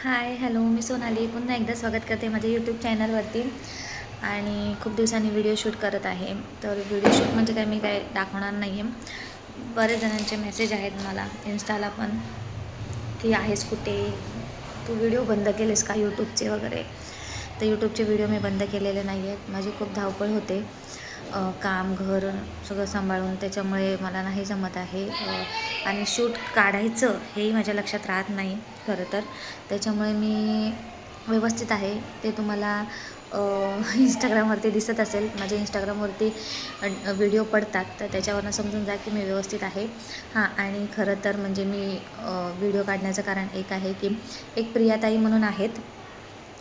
Hi hello, मी सोनाली पुन्हा एकदा स्वागत करते माझ्या यूट्यूब चॅनलवरती. आणि खूप दिवसांनी व्हिडिओ शूट करत आहे. तर व्हिडिओ शूट म्हणजे काय मी काय दाखवणार नाही आहे. बरेच जणांचे मेसेज आहेत मला इन्स्टाला पण की आहेस कुठे, तू व्हिडिओ बंद केलेस का यूट्यूबचे वगैरे. तर यूट्यूबचे व्हिडिओ मी बंद केलेले नाही आहेत. माझी खूप धावपळ होते, काम घर सगळं सांभाळून, त्याच्यामुळे मला नाही जमत आहे. आणि शूट काढायचं हेही माझ्या लक्षात राहत नाही खरं तर. त्याच्यामुळे मी व्यवस्थित आहे ते तुम्हाला इंस्टाग्रामवरती दिसत असेल. माझ्या इंस्टाग्रामवरती व्हिडिओ पडतात, तर त्याच्यावरनं समजून जा की मी व्यवस्थित आहे. हां, आणि खरं तर म्हणजे मी व्हिडिओ काढण्याचं कारण एक आहे की एक प्रियाताई म्हणून आहेत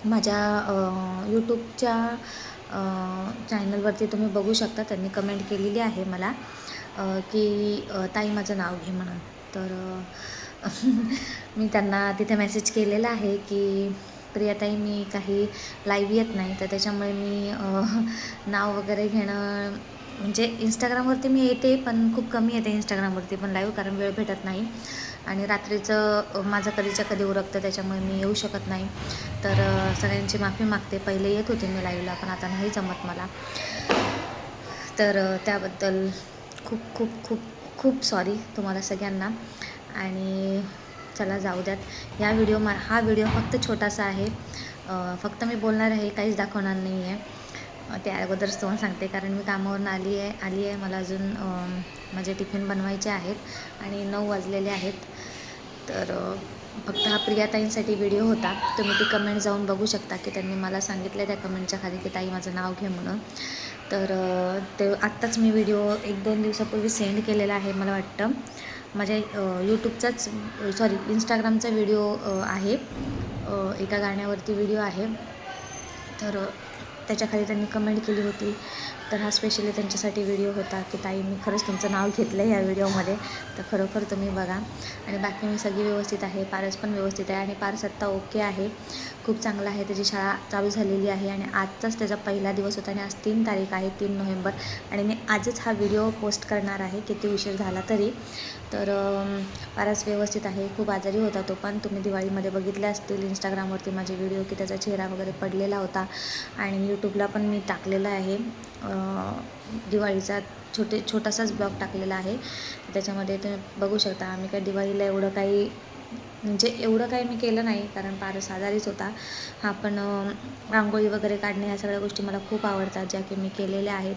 माझ्या यूट्यूबच्या चॅनलवरती, तुम्ही बघू शकता. त्यांनी कमेंट केलेली आहे मला की ताई माझं नाव घे म्हणून. तर मी त्यांना तिथे मेसेज केलेला आहे की प्रियाताई मी काही लाईव्ह येत नाही, तर त्याच्यामुळे मी नाव वगैरे घेणं म्हणजे इंस्टाग्रामवरती मी येते पण खूप कमी येते इंस्टाग्रामवरती पण लाईव्ह, कारण वेळ भेटत नाही आणि रात्रीचं माझं कधीच्या कधी उरकतं, त्याच्यामुळे मी येऊ शकत नाही. तर सगळ्यांची माफी मागते. पहिले येत होते मी लाईव्हला, पण आता नाही जमत मला. तर त्याबद्दल खूप खूप खूप खूप सॉरी तुम्हाला सगळ्यांना. आणि चला जाऊ द्यात. हा व्हिडिओ फक्त छोटासा आहे. फक्त मी बोलणार आहे, काहीच दाखवणार नाही आहे. त्या अगोदरच तुम्हाला सांगते, कारण मी कामावरून आली आहे. मला अजून माझे टिफिन बनवायचे आहेत आणि 9 वाजलेले आहेत. तर फक्त हा प्रियाताईंसाठी व्हिडिओ होता. तुम्ही ती कमेंट जाऊन बघू शकता की त्यांनी मला सांगितलं त्या कमेंटच्या खाली की ताई माझं नाव घे म्हणून. तर ते आत्ताच मी व्हिडिओ 1-2 दिवसापूर्वी सेंड केलेला आहे मला वाटतं. माझ्या यूट्यूबचाच इंस्टाग्रामचा व्हिडिओ आहे. एका गाण्यावरती व्हिडिओ आहे. तर त्याच्याखाली त्यांनी कमेंट केली होती. तर हा स्पेशली त्यांच्यासाठी व्हिडिओ होता की ताई मी खरंच तुमचं नाव घेतलं आहे या व्हिडिओमध्ये, तर खरोखर तुम्ही बघा. आणि बाकी मी सगळी व्यवस्थित आहे. पारस पण व्यवस्थित आहे आणि पारस आत्ता ओके आहे, खूप चांगला आहे. त्याची शाळा चालू झालेली आहे आणि आजचाच त्याचा पहिला दिवस होता आणि आज 3 तारीख आहे, 3 नोव्हेंबर. आणि मी आजच हा व्हिडिओ पोस्ट करणार आहे, किती उशीर झाला तरी. तर पारस व्यवस्थित आहे. खूप आजारी होता तो पण. तुम्ही दिवाळीमध्ये बघितले असतील इंस्टाग्रामवरती माझे व्हिडिओ की त्याचा चेहरा वगैरे पडलेला होता. आणि यूट्यूबला पण मी टाकलेला आहे दिवाळीचा छोटासाच ब्लॉग टाकलेला आहे. त्याच्यामध्ये तुम्ही बघू शकता. आम्ही काय दिवाळीला एवढं काही मी केलं नाही, कारण पारस आजारीच होता. हा पण रांगोळी वगैरे काढणे ह्या सगळ्या गोष्टी मला खूप आवडतात, ज्या की मी केलेल्या आहेत.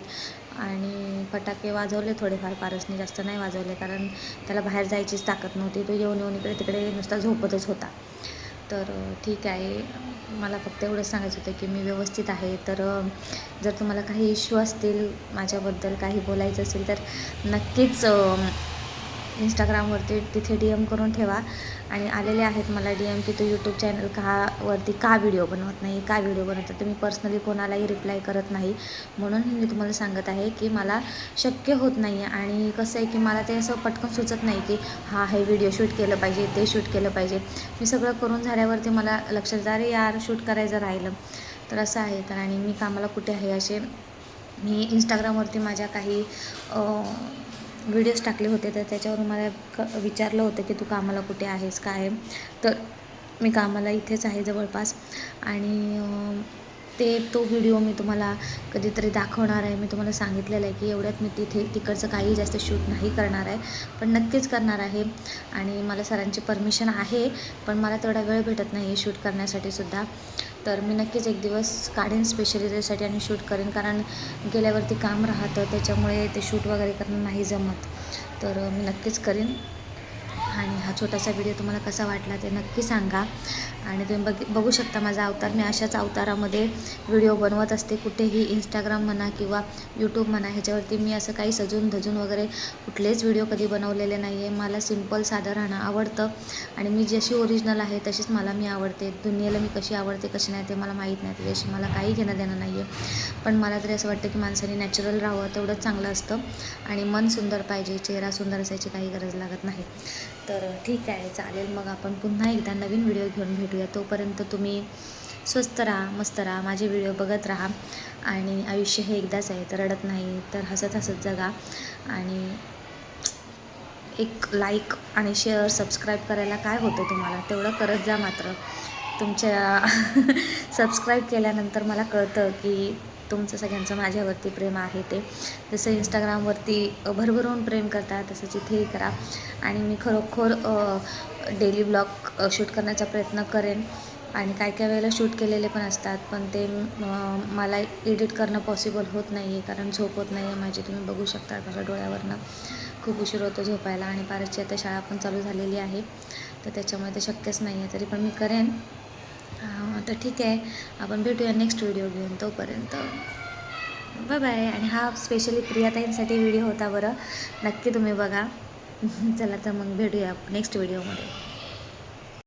आणि फटाके वाजवले थोडेफार पारसने, जास्त नाही वाजवले, कारण त्याला बाहेर जायचीच ताकद नव्हती. तो येऊन इकडे तिकडे नुसता झोपतच होता. तर ठीक आहे. मला फक्त एवढंच सांगायचं होतं की मी व्यवस्थित आहे. तर जर तुम्हाला काही इश्यू असतील, माझ्याबद्दल काही बोलायचं असेल, तर नक्कीच इंस्टाग्रामवरती तिथे DM करून ठेवा. आणि आलेले आहेत मला DM की तू यूट्यूब चॅनल वरती का व्हिडिओ बनवत नाही, का व्हिडिओ बनवत. तर मी पर्सनली कोणालाही रिप्लाय करत नाही. म्हणून मी तुम्हाला सांगत आहे की मला शक्य होत नाही आहे. आणि कसं आहे की मला ते असं पटकन सुचत नाही की हे व्हिडिओ शूट केलं पाहिजे, ते शूट केलं पाहिजे. मी सगळं करून झाल्यावरती मला लक्षात येतं, अरे यार शूट करायचं राहिलं. तर असं आहे. तर आणि मी कामाला कुठे आहे असे मी इंस्टाग्रामवरती माझ्या काही व्हिडिओज टाकले होते, तर त्याच्यावरून मला विचारलं होतं की तू कामाला कुठे आहेस, काय आहे. तर मी कामाला इथेच आहे जवळपास. आणि तो व्हिडिओ मी तुम्हाला कधीतरी दाखवणार आहे. मी तुम्हाला सांगितलेलं आहे की एवढ्यात मी तिकडचं काही जास्त शूट नाही करणार आहे, पण नक्कीच करणार आहे. आणि मला सरांची परमिशन आहे, पण मला तेवढा वेळ भेटत नाही आहे शूट करण्यासाठी सुद्धा. तर मी नक्कीच एक दिवस काढेन स्पेशली त्यासाठी आणि शूट करेन, कारण गेल्यावरती काम राहतं, त्याच्यामुळे ते शूट वगैरे करणं नाही जमत. तर मी नक्कीच करेन. आणि हा छोटासा व्हिडिओ तुम्हाला कसा वाटला ते नक्की सांगा. आणि तुम्ही बघू शकता माझा अवतार. मी अशाच अवतारामध्ये व्हिडिओ बनवत असते. कुठेही इंस्टाग्राम म्हणा किंवा यूट्यूब म्हणा, ह्याच्यावरती मी असं काही सजून धजून वगैरे कुठलेच व्हिडिओ कधी बनवलेले नाही आहे. मला सिम्पल साधं राहणं आवडतं. आणि मी जशी ओरिजिनल आहे तशीच मी आवडते. दुनियेला मी कशी आवडते कशी नाही ते मला माहीत नाही, त्याच्याशी मला काही घेणं देणं नाही आहे. पण मला तरी असं वाटतं की माणसाने नॅचरल राहावं, तेवढंच चांगलं असतं. आणि मन सुंदर पाहिजे, चेहरा सुंदर असायची काही गरज लागत नाही. तर ठीक आहे, चालेल. मग आपण पुन्हा एकदा नवीन व्हिडिओ घेऊन भेटूया. तोपर्यंत तुम्ही स्वस्त राहा, मस्त राहा, माझे व्हिडिओ बघत राहा. आणि आयुष्य हे एकदाच आहे, तर रडत नाही, तर हसत हसत जगा. आणि एक लाईक आणि शेअर सबस्क्राईब करायला काय होतं तुम्हाला, तेवढं करत जा मात्र. तुमच्या सबस्क्राईब केल्यानंतर मला कळतं की तुमचं सगळ्यांचं माझ्यावरती प्रेम आहे ते. जसं इंस्टाग्रामवरती भरभरून प्रेम करता तसंच इथेही करा. आणि मी खरोखर डेली ब्लॉग शूट करण्याचा प्रयत्न करेन. आणि काय काय वेळेला शूट केलेले पण असतात, पण ते मला एडिट करणं पॉसिबल होत नाही आहे, कारण झोप होत नाही आहे माझी. तुम्ही बघू शकता माझ्या डोळ्यावरनं खूप उशीर होतो झोपायला. आणि पारसची आता शाळा पण चालू झालेली आहे, तर त्याच्यामुळे ते शक्यच नाही आहे. तरी पण मी करेन. तर ठीक आहे, आपण भेटूया नेक्स्ट व्हिडिओ घेऊन. तोपर्यंत बाय बाय. आणि हा स्पेशली प्रियाताईंसाठी व्हिडिओ होता बरं, नक्की तुम्ही बघा. चला तर मग भेटूया नेक्स्ट व्हिडिओमध्ये.